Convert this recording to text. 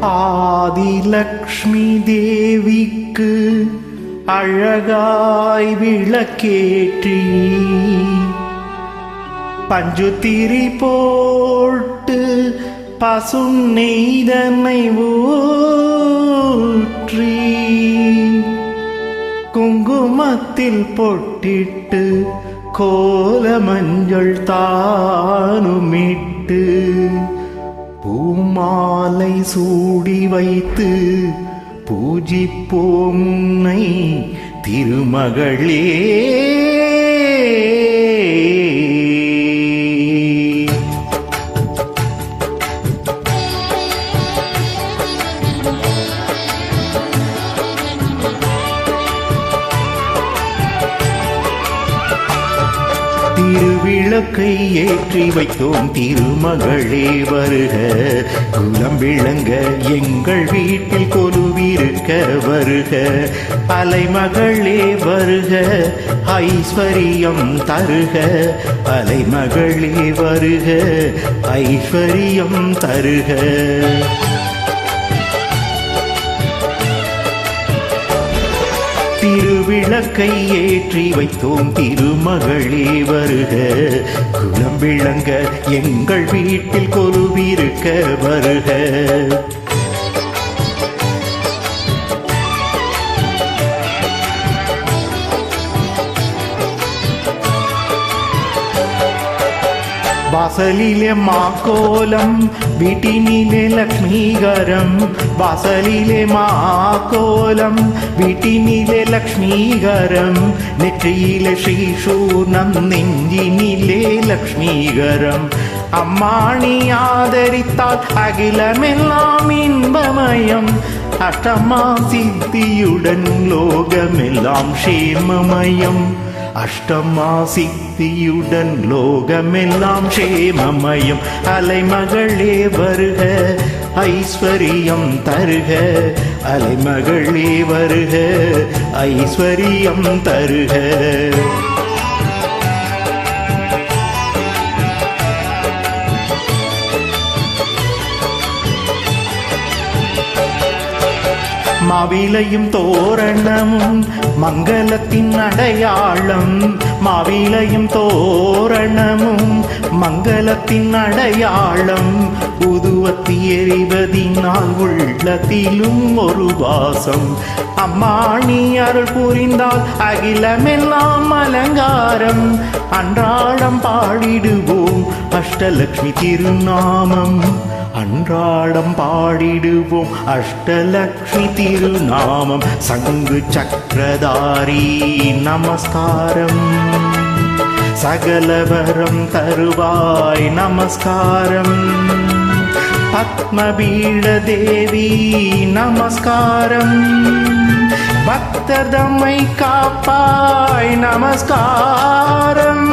ஆதிலக்ஷ்மி தேவிக்கு அழகாய் விளக்கேற்றி பஞ்சுத்திரி போட்டு பசும் நெய்தனை ஊற்றி குங்குமத்தில் பொட்டிட்டு கோல மஞ்சள் தானுமிட்டு பூமாலை சூடி வைத்து பூஜிப்போம் உன்னை திருமகளே. திருவிளக்கை ஏற்றி வைத்தோம் திருமகளே வருக, குலம் விளங்க எங்கள் வீட்டில் கொலுவிருக்க வருக. அலைமகளே வருக, ஐஸ்வரியம் தருக. அலைமகளே வருக, ஐஸ்வரியம் தருக. திருவிளக்கை ஏற்றி வைத்தோம் திருமகளே வருக, குலம் விளங்க எங்கள் வீட்டில் கொலுவிருக்க வருக. வாசலிலே மாக்கோலம் வீட்டினிலே லக்ஷ்மீகரம். வாசலிலே மாக்கோலம் வீட்டினிலே லக்ஷ்மீகரம். நெற்றியிலே ஸ்ரீசூர்ணம் நெஞ்சினிலே லக்ஷ்மீகரம். அம்மாணி ஆதரித்தால் அகிலமெல்லாம் இன்பமயம். அஷ்டமா சித்தியுடன் லோகமெல்லாம் க்ஷேமமயம். அஷ்டமா சித்தியுடன் லோகமெல்லாம் க்ஷேமமயம். அலைமகளே வருக, ஐஸ்வரியம் தருக. அலைமகளே வருக, ஐஸ்வரியம் தருக. மாவிலையும் தோரணமும் மங்களத்தின் அடையாளம். மாவிலையும் தோரணமும் மங்களத்தின் அடையாளம். உதுவத்தி எறிவதினால் உள்ளத்திலும் ஒரு வாசம். அம்மாணி அருள் புரிந்தால் அகிலமெல்லாம் அலங்காரம். அன்றாடம் பாடிடுவோம் அஷ்டலக்ஷ்மி திருநாமம். அன்றாடம் பாடிடுவோம் அஷ்டலக்ஷ்மி திருநாமம். சங்கு சக்கரதாரி நமஸ்காரம். சகலவரம் தருவாய் நமஸ்காரம். பத்மபீட தேவி நமஸ்காரம். பக்தர் தம்மை காப்பாய் நமஸ்காரம்.